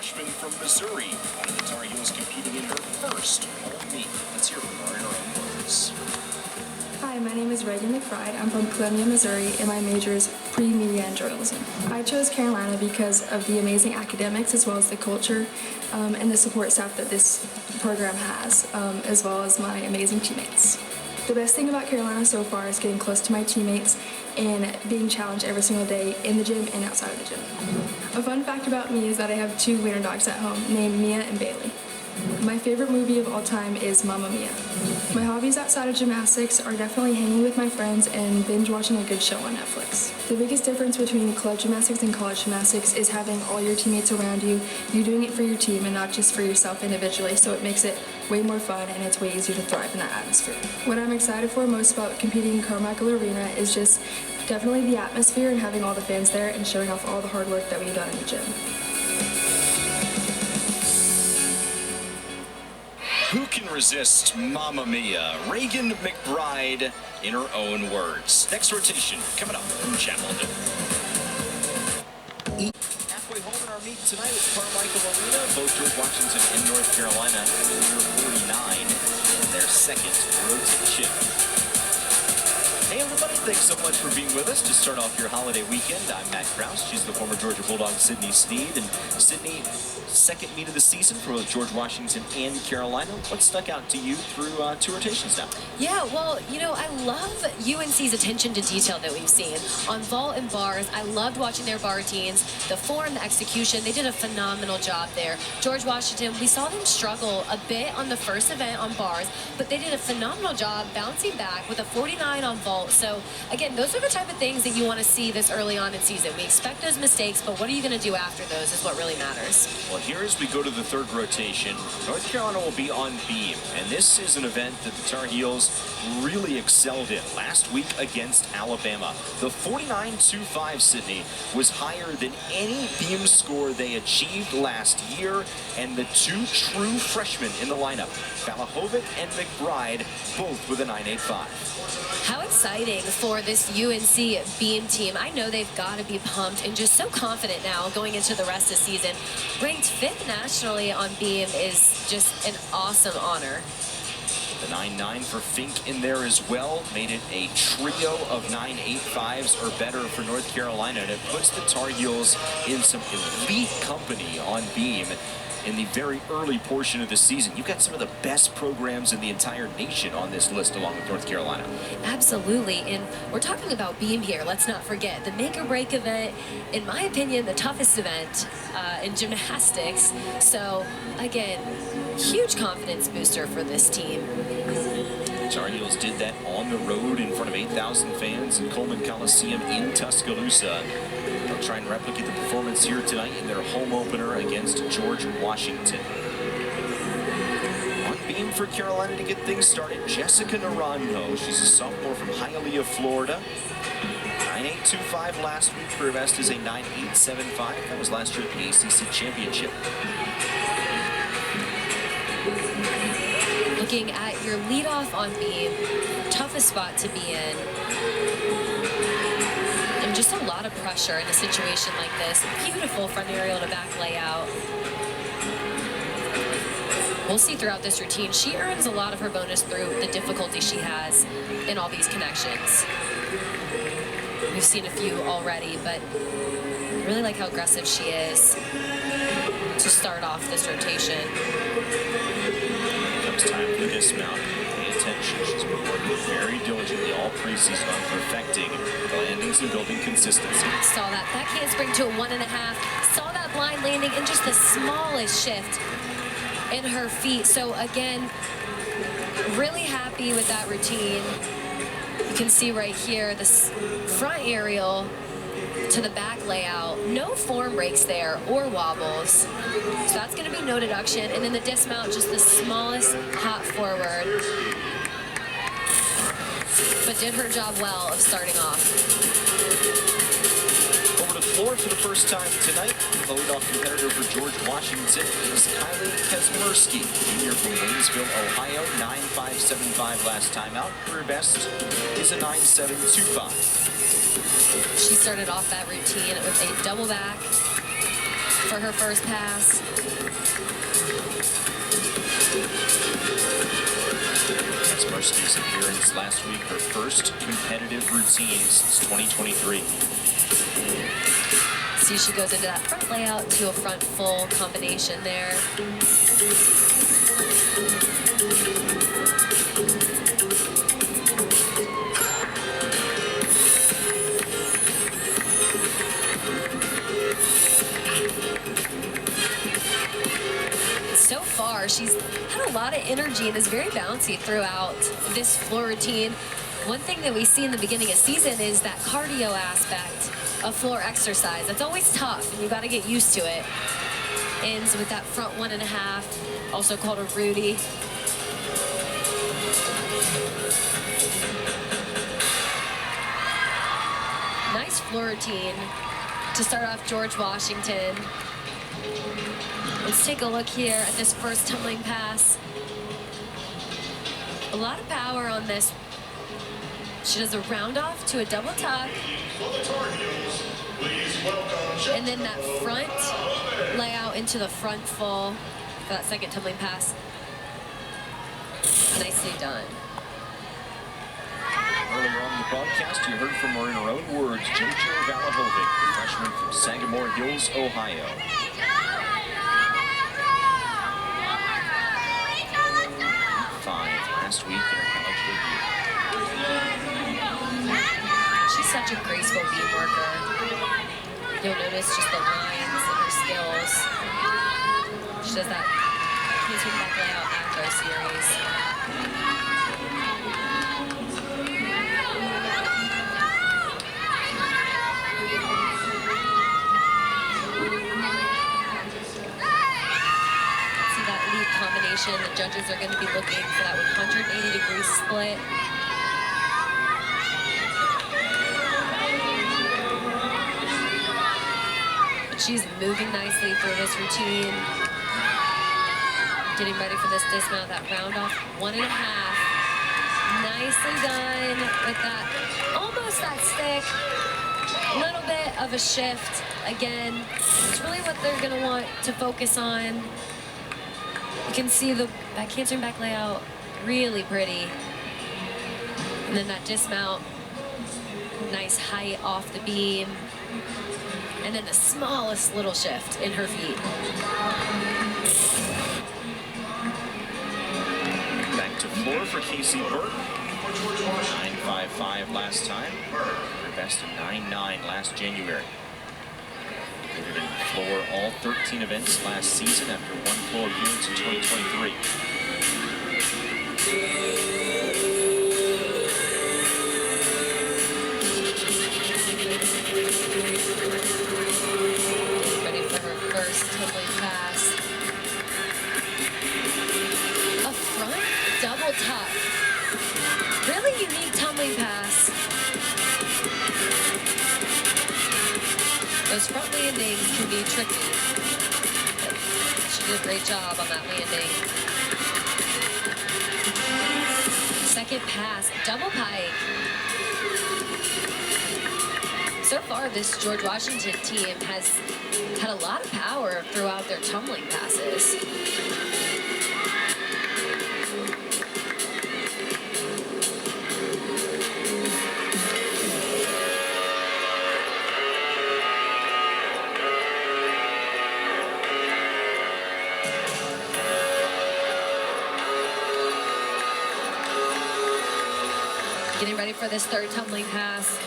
freshman from Missouri. One of the Tar Heels competing in her first home meet. Let's hear from her in her own words. Hi, my name is Reagan McBride. I'm from Columbia, Missouri, and my major is pre-media and journalism. I chose Carolina because of the amazing academics as well as the culture and the support staff that this program has, as well as my amazing teammates. The best thing about Carolina so far is getting close to my teammates and being challenged every single day in the gym and outside of the gym. A fun fact about me is that I have 2 wiener dogs at home named Mia and Bailey. My favorite movie of all time is Mamma Mia. My hobbies outside of gymnastics are definitely hanging with my friends and binge watching a good show on Netflix. The biggest difference between club gymnastics and college gymnastics is having all your teammates around you. You're doing it for your team and not just for yourself individually, so it makes it way more fun and it's way easier to thrive in that atmosphere. What I'm excited for most about competing in Carmichael Arena is just definitely the atmosphere and having all the fans there and showing off all the hard work that we've done in the gym. Who can resist Mamma Mia? Reagan McBride in her own words. Next rotation coming up from Chapel Hill. Halfway home in our meet tonight at Carmichael Arena. Both George Washington and North Carolina near 49 in their second rotation. Hey everybody, thanks so much for being with us to start off your holiday weekend. I'm Matt Krause. She's the former Georgia Bulldog Sydney Sneed. And Sydney, second meet of the season for both George Washington and Carolina. What stuck out to you through 2 rotations now? Yeah, well, you know, I love UNC's attention to detail that we've seen. On vault and bars, I loved watching their bar routines. The form, the execution, they did a phenomenal job there. George Washington, we saw them struggle a bit on the first event on bars, but they did a phenomenal job bouncing back with a 49 on vault. So, again, those are the type of things that you want to see this early on in season. We expect those mistakes, but what are you going to do after those is what really matters. Well, here as we go to the third rotation, North Carolina will be on beam, and this is an event that the Tar Heels really excelled in last week against Alabama. The 49.25, Sydney, was higher than any beam score they achieved last year, and the 2 true freshmen in the lineup, Falahovic and McBride, both with a 9.85. How exciting for this UNC beam team. I know they've got to be pumped and just so confident now going into the rest of the season. Ranked 5th nationally on beam is just an awesome honor. The 9.9 for Fink in there as well made it a trio of 9.85s or better for North Carolina, and it puts the Tar Heels in some elite company on beam. In the very early portion of the season, you've got some of the best programs in the entire nation on this list along with North Carolina. Absolutely, and we're talking about beam here. Let's not forget the make or break event, in my opinion, the toughest event in gymnastics. So again, huge confidence booster for this team. Tar Heels did that on the road in front of 8,000 fans in Coleman Coliseum in Tuscaloosa. They'll try and replicate the performance here tonight in their home opener against George Washington. On beam for Carolina to get things started, Jessica Naranjo. She's a sophomore from Hialeah, Florida. 9.825 last week. Her best is a 9.875. That was last year at the ACC Championship. Looking at your leadoff on beam, toughest spot to be in. And just a lot of pressure in a situation like this. Beautiful front aerial to back layout. We'll see throughout this routine, she earns a lot of her bonus through the difficulty she has in all these connections. We've seen a few already, but I really like how aggressive she is to start off this rotation. Comes time for the dismount. Pay attention. She's been working very diligently all preseason on perfecting the landings and building consistency. Saw that back handspring to a 1.5. Saw that blind landing in just the smallest shift in her feet. So again, really happy with that routine. You can see right here this front aerial to the back layout. No form breaks there or wobbles. So that's going to be no deduction. And then the dismount, just the smallest hop forward. But did her job well of starting off. Over to the floor for the first time tonight. The leadoff competitor for George Washington is Kylie Kazmersky, junior from Waynesville, Ohio. 9.575 last time out. Her best is a 9.725. She started off that routine with a double back for her first pass. That's Marcy's appearance last week, her first competitive routine since 2023. See, she goes into that front layout to a front full combination there. So far, she's had a lot of energy and is very bouncy throughout this floor routine. One thing that we see in the beginning of season is that cardio aspect of floor exercise. That's always tough, and you got to get used to it. Ends with that front 1.5, also called a Rudy. Nice floor routine to start off George Washington. Let's take a look here at this first tumbling pass. A lot of power on this. She does a round off to a double tuck. And then that front layout into the front full for that second tumbling pass. Nicely done. Earlier on in the broadcast, you heard from her in her own words, JoJo Valahovic, the freshman from Sagamore Hills, Ohio. 5 last week in her college debut. She's such a graceful beam worker. You'll notice just the lines and her skills. She does that swing back layout acro series. See that lead combination. The judges are going to be looking for that 180-degree split. She's moving nicely through this routine. Getting ready for this dismount, that round off 1.5. Nicely done with that, almost that stick. A little bit of a shift. Again, it's really what they're gonna want to focus on. You can see the back handspring back layout, really pretty. And then that dismount, nice height off the beam. And then the smallest little shift in her feet. Back to floor for Casey Burke. 9.55 last time. Her best in 9.9 last January. Competed in floor all 13 events last season after 1 full appearance in 2023. Ready for her first tumbling pass. A front double tuck. Really unique tumbling pass. Those front landings can be tricky. But she did a great job on that landing. Second pass, double pike. So far, this George Washington team has had a lot of power throughout their tumbling passes. Getting ready for this third tumbling pass.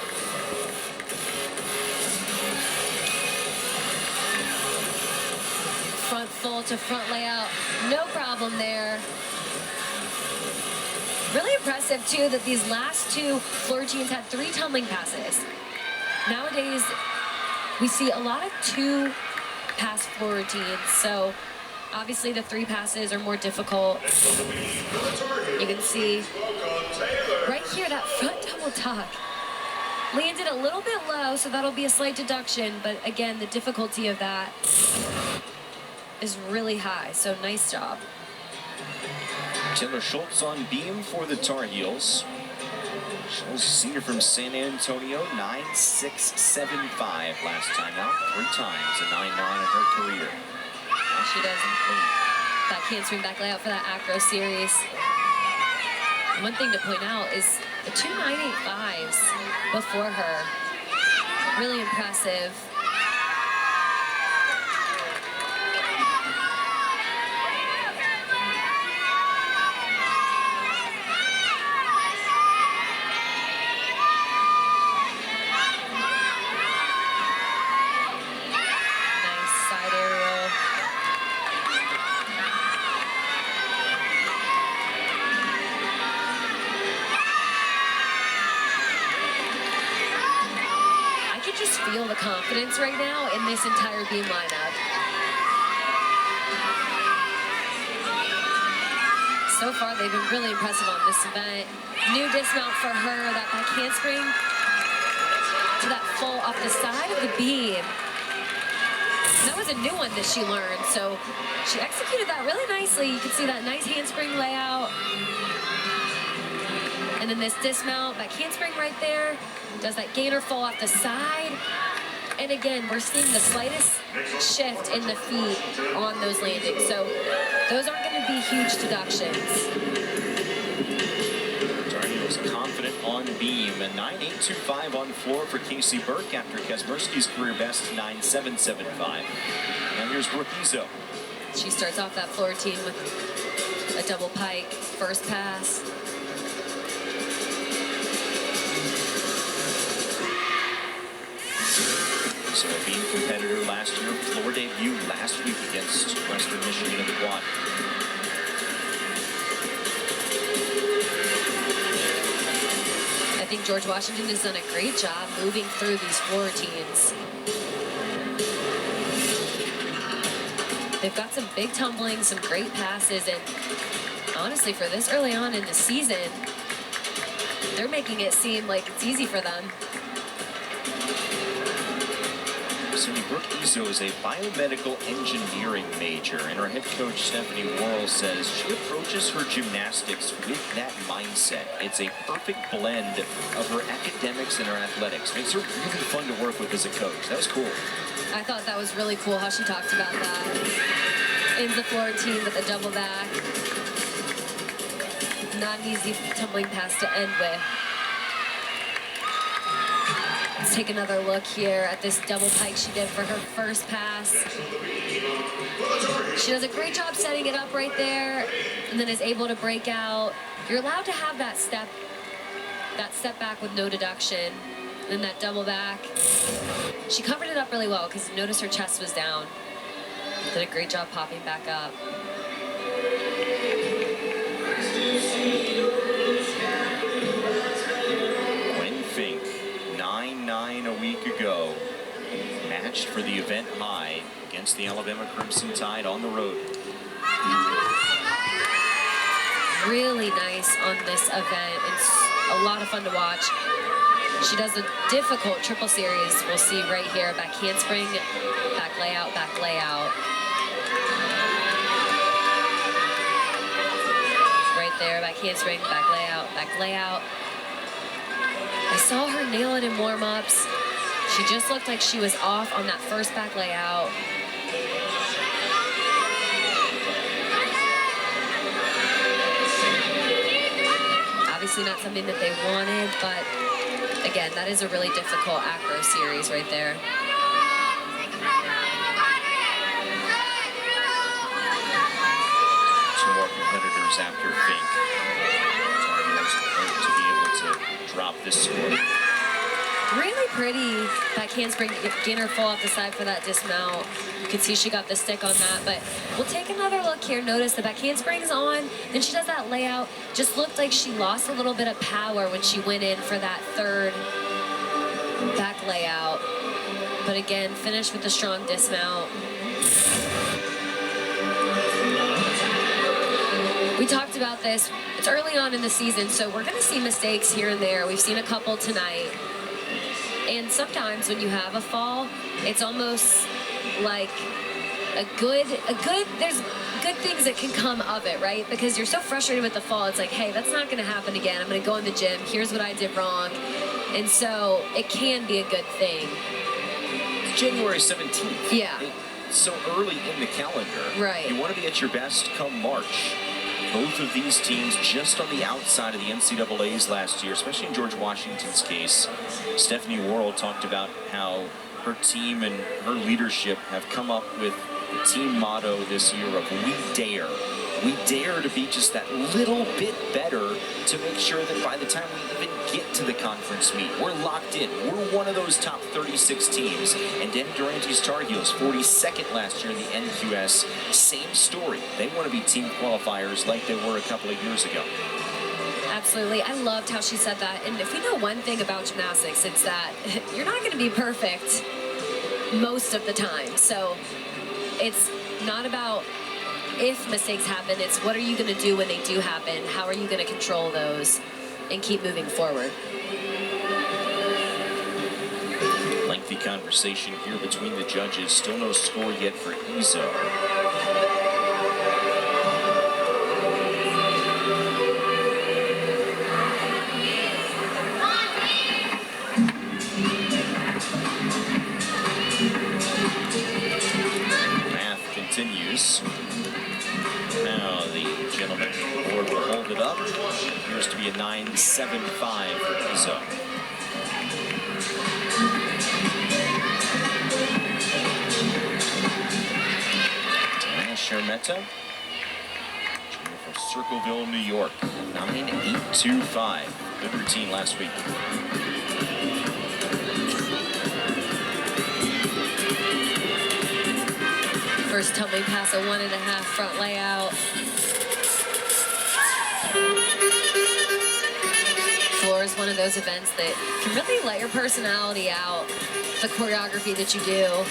Front full to front layout, no problem there. Really impressive too that these last two floor routines had 3 tumbling passes. Nowadays, we see a lot of 2 pass floor routines, so obviously the 3 passes are more difficult. You can see right here that front double tuck. Landed a little bit low, so that'll be a slight deduction, but again, the difficulty of that is really high, so nice job. Taylor Schultz on beam for the Tar Heels. She's a senior from San Antonio, 9.675 last time out, 3 times, a 9.9 in her career. Well, she does back handspring, back layout for that acro series. One thing to point out is the 2 9.85s before her. Really impressive. Feel the confidence right now in this entire beam lineup. So far, they've been really impressive on this event. New dismount for her, that back handspring to that full off the side of the beam. That was a new one that she learned, so she executed that really nicely. You can see that nice handspring layout. And then this dismount, back handspring right there. Does that gainer fall off the side. And again, we're seeing the slightest shift in the feet on those landings. So those aren't going to be huge deductions. Darnie was confident on beam. A 9.825 on floor for Casey Burke after Kazmersky's career best 9.775. Now here's Brooke Izzo. She starts off that floor routine with a double pike, first pass. So a beam competitor last year, floor debut last week against Western Michigan in the quad. I think George Washington has done a great job moving through these floor routines. They've got some big tumbling, some great passes, and honestly, for this early on in the season, they're making it seem like it's easy for them. Cindy, Brooke Izzo is a biomedical engineering major, and her head coach, Stephanie Worrell, says she approaches her gymnastics with that mindset. It's a perfect blend of her academics and her athletics. Makes her really fun to work with as a coach. That was cool. I thought that was really cool how she talked about that. In the floor routine with a double back. Not an easy tumbling pass to end with. Let's take another look here at this double pike she did for her first pass. She does a great job setting it up right there and then is able to break out. You're allowed to have that step back with no deduction. And then that double back. She covered it up really well because notice her chest was down. Did a great job popping back up. Fink, 9.9 a week ago, matched for the event high against the Alabama Crimson Tide on the road. Really nice on this event. It's a lot of fun to watch. She does a difficult triple series. We'll see right here, back handspring, back layout, back layout. Right there, back handspring, back layout, back layout. I saw her nail it in warm-ups. She just looked like she was off on that first back layout. Obviously not something that they wanted, but again, that is a really difficult acro series right there. Two more competitors after Fink. To be able to drop this score. Really pretty back handspring, gainer full off the side for that dismount. You can see she got the stick on that, but we'll take another look here. Notice the back handspring's on, then she does that layout. Just looked like she lost a little bit of power when she went in for that third back layout. But again, finished with a strong dismount. We talked about this. It's early on in the season, so we're going to see mistakes here and there. We've seen a couple tonight. And sometimes when you have a fall, it's almost like there's good things that can come of it, right? Because you're so frustrated with the fall. It's like, hey, that's not going to happen again. I'm going to go in the gym. Here's what I did wrong. And so it can be a good thing. January 17th. Yeah. It's so early in the calendar. Right. You want to be at your best come March. Both of these teams just on the outside of the NCAAs last year, especially in George Washington's case. Stephanie Worrell talked about how her team and her leadership have come up with the team motto this year of "We dare." We dare to be just that little bit better to make sure that by the time we even get to the conference meet, we're locked in. We're one of those top 36 teams. And Dan Durante's Tar Heels, 42nd last year in the NQS, same story. They want to be team qualifiers like they were a couple of years ago. Absolutely. I loved how she said that. And if we know one thing about gymnastics, it's that you're not going to be perfect most of the time. So it's not about if mistakes happen, it's what are you going to do when they do happen? How are you going to control those and keep moving forward? Lengthy conversation here between the judges. Still no score yet for Izo. Math continues. Now the gentleman board will hold it up. Appears to be a 9.75 for Izo. Shermetta from Circleville, New York. 9.825. Good routine last week. First tumbling pass, a 1.5 front layout. Floor is one of those events that can really let your personality out, the choreography that you do.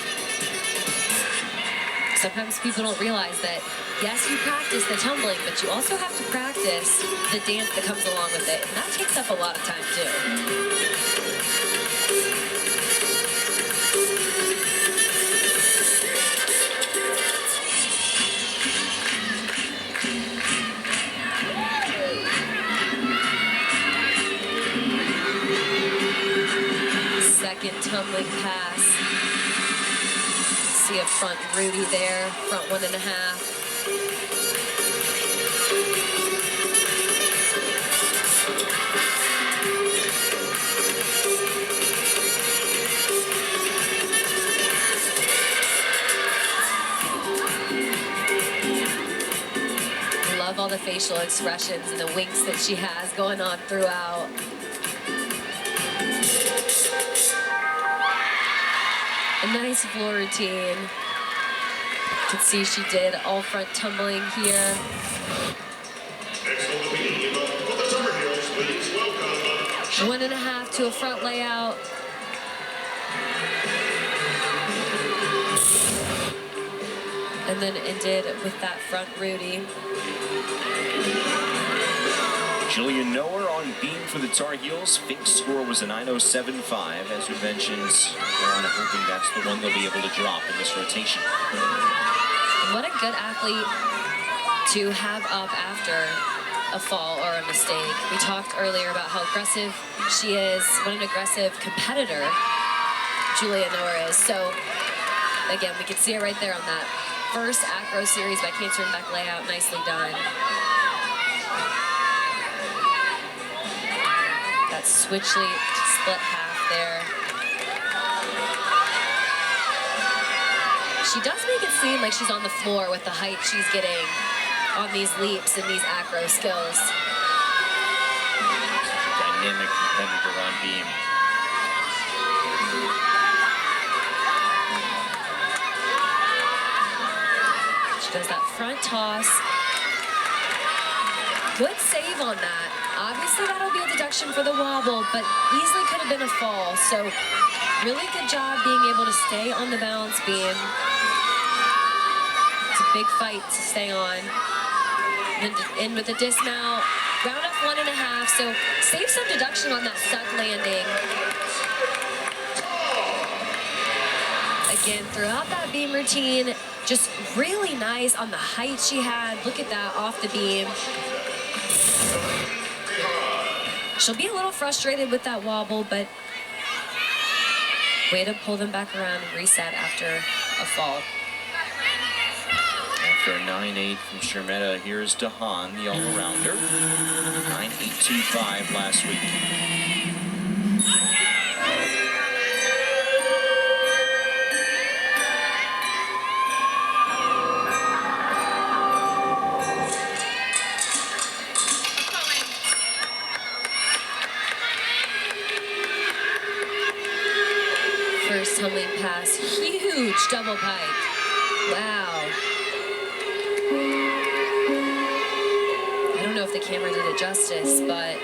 Sometimes people don't realize that, yes, you practice the tumbling, but you also have to practice the dance that comes along with it. And that takes up a lot of time, too. Second tumbling pass. See a front Rudy there, front 1.5. I love all the facial expressions and the winks that she has going on throughout. A nice floor routine. You can see she did all front tumbling here. Next on the beat, for the Tar Heels, please welcome 1.5 to a front layout. And then ended with that front Rudy. Jillian Noer on beam for the Tar Heels. Fink's score was a 9.075. As we mentioned, they're on hoping that's the one they'll be able to drop in this rotation. What a good athlete to have up after a fall or a mistake. We talked earlier about how aggressive she is, what an aggressive competitor Julia Noer is. So, again, we can see it right there on that first acro series by cancer and back layout. Nicely done. That switchly split half there. She does make it seem like she's on the floor with the height she's getting on these leaps and these acro skills. Dynamic competitor on beam. She does that front toss. Good save on that. Obviously that'll be a deduction for the wobble, but easily could have been a fall. So really good job being able to stay on the balance beam. It's a big fight to stay on. Then in with the dismount, round off 1.5, so save some deduction on that stuck landing. Again, throughout that beam routine, just really nice on the height she had. Look at that off the beam. She'll be a little frustrated with that wobble, but way to pull them back around and reset after a fall. After a 9.8 from Shermetta, here's DeHaan, the all-arounder. 9.825 last week. First tumbling pass, huge double pike. Wow. I don't know if the camera did it justice, but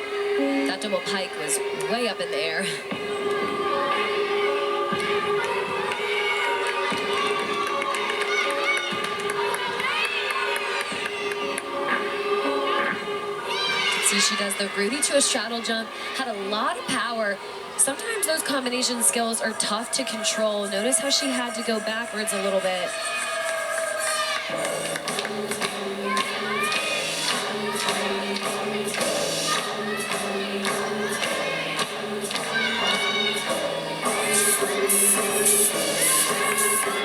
that double pike was way up in the air. See, she does the Rudy to a straddle jump, had a lot of power. Sometimes those combination skills are tough to control. Notice how she had to go backwards a little bit.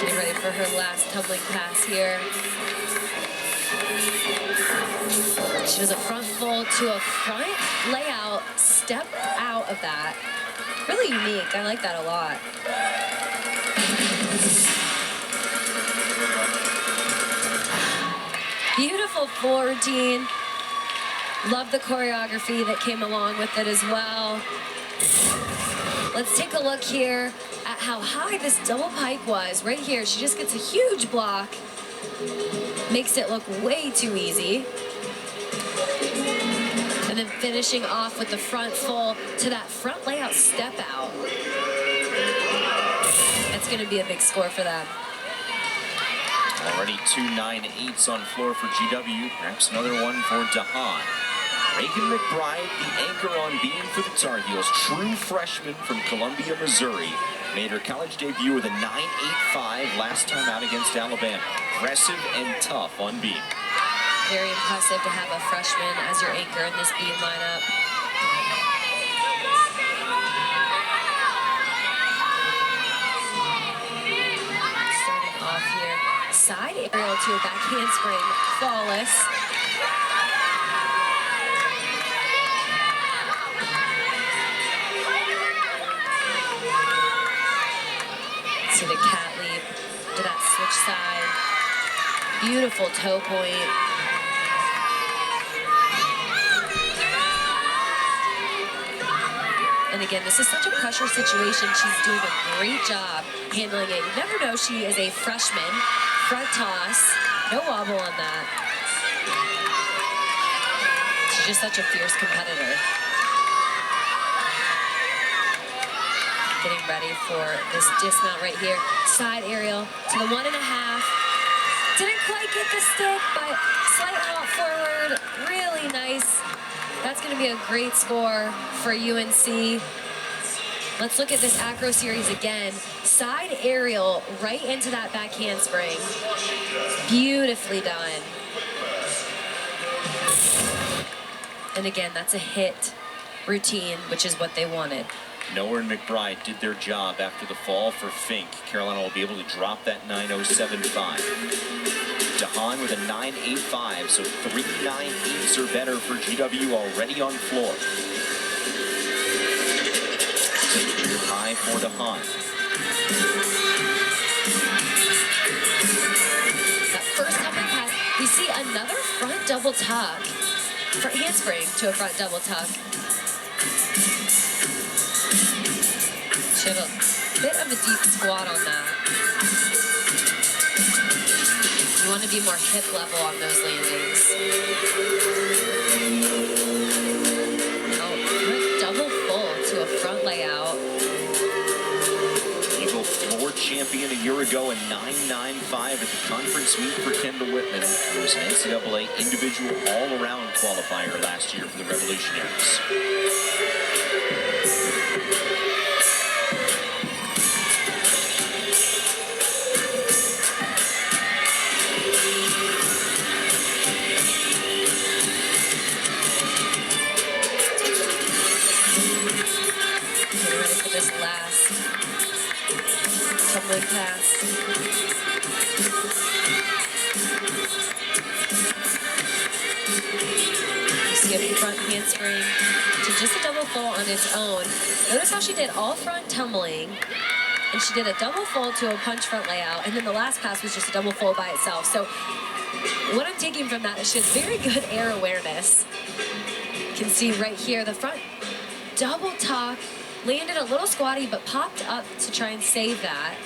Getting ready for her last tumbling pass here. She does a front full to a front layout, step out of that. Really unique. I like that a lot. Beautiful floor routine. Love the choreography that came along with it as well. Let's take a look here at how high this double pike was. Right here, she just gets a huge block. Makes it look way too easy. And then finishing off with the front full to that front layout step out. That's going to be a big score for them. Already 2 9.8s on floor for GW. Perhaps another one for DeHaan. Reagan McBride, the anchor on beam for the Tar Heels. True freshman from Columbia, Missouri. Made her college debut with a 9.85 last time out against Alabama. Aggressive and tough on beam. Very impressive to have a freshman as your anchor in this beam lineup. Starting off here, side aerial to a back handspring, flawless. To the cat leap, to that switch side. Beautiful toe point. And again, this is such a pressure situation. She's doing a great job handling it. You never know, she is a freshman. Front toss, no wobble on that. She's just such a fierce competitor. Getting ready for this dismount right here. Side aerial to the 1.5. Didn't quite get the stick, but slight hop forward, really nice. That's going to be a great score for UNC. Let's look at this acro series again. Side aerial right into that back handspring. Beautifully done. And again, that's a hit routine, which is what they wanted. Noah and McBride did their job after the fall for Fink. Carolina will be able to drop that 9.075. DeHaan with a 9.85, so 3 9.8s or better for GW already on floor. High for DeHaan. That first tumbling pass, we see another front double tuck. Front handspring to a front double tuck. She had a bit of a deep squat on that. You want to be more hip level on those landings. Oh, double full to a front layout. Eagle floor champion a year ago, a 9.95 at the conference meet for Kendall Whitman. It was an NCAA individual all-around qualifier last year for the Revolutionaries. tumbling pass. Skip front handspring to just a double full on its own. Notice how she did all front tumbling, and she did a double full to a punch front layout, and then the last pass was just a double full by itself. So what I'm taking from that is she has very good air awareness. You can see right here, the front double tuck, landed a little squatty, but popped up to try and save that.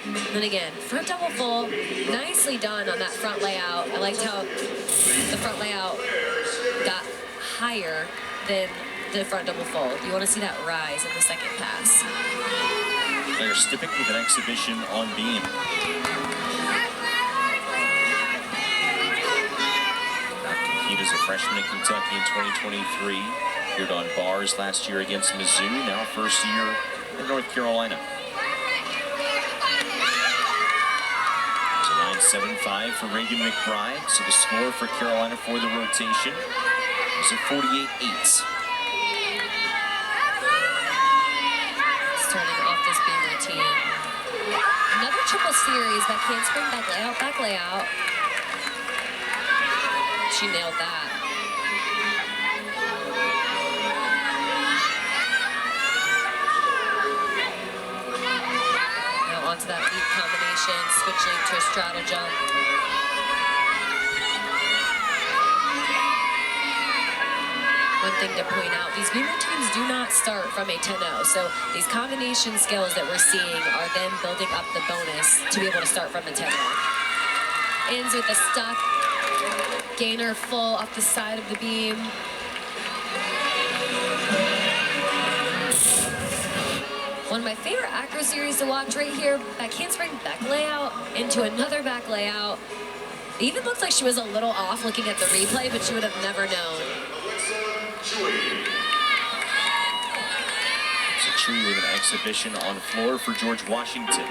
And then again, front double full, nicely done on that front layout. I liked how the front layout got higher than the front double full. You want to see that rise in the second pass. They're Stipic with an exhibition on beam. Compete as a freshman in Kentucky in 2023. Appeared on bars last year against Mizzou, now first year in North Carolina. It's a 9.75 for Reagan McBride, so the score for Carolina for the rotation is a 48-8. Starting off this beam routine. Another triple series, back handspring, back layout, back layout. She nailed that. Now onto that leap combination, switching to a straddle jump. One thing to point out, these beam routines do not start from a 10-0. So these combination skills that we're seeing are then building up the bonus to be able to start from a 10-0. Ends with a stuck, gainer full off the side of the beam. One of my favorite acro series to watch right here, back handspring, back layout, into another back layout. It even looks like she was a little off looking at the replay, but she would have never known. So Chewy with an exhibition on floor for George Washington.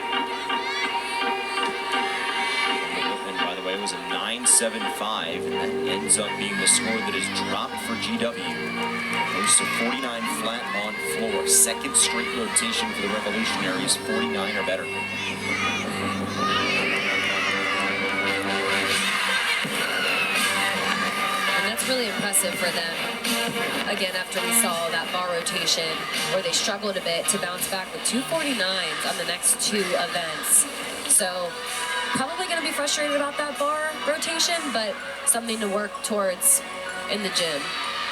And by the way, it was a 9.75, and that ends up being the score that is dropped for GW. Goes to 49 flat on floor. Second straight rotation for the Revolutionaries, 49 or better. Really impressive for them. Again, after we saw that bar rotation where they struggled a bit to bounce back with 249s on the next two events. So probably going to be frustrated about that bar rotation, but something to work towards in the gym.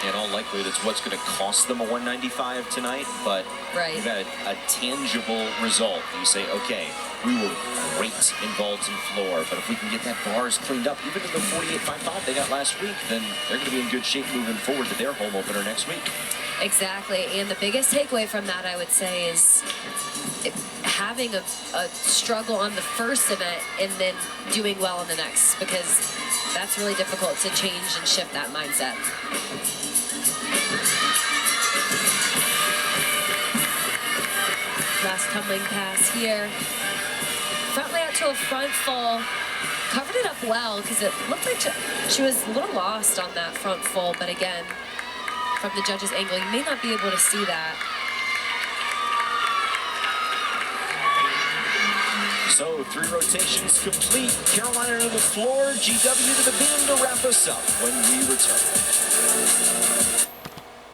In all likelihood, it's what's going to cost them a 195 tonight, but right. You've had a tangible result. You say, okay, we were great in vaults and floor, but if we can get that bars cleaned up, even to the 48.55 they got last week, then they're going to be in good shape moving forward to their home opener next week. Exactly, and the biggest takeaway from that, I would say, is having a struggle on the first event and then doing well on the next, because that's really difficult to change and shift that mindset. Last tumbling pass here. Front layout to a front full. Covered it up well because it looked like she was a little lost on that front full, but again, from the judge's angle, you may not be able to see that. So 3 rotations complete. Carolina to the floor, GW to the beam to wrap us up when we return.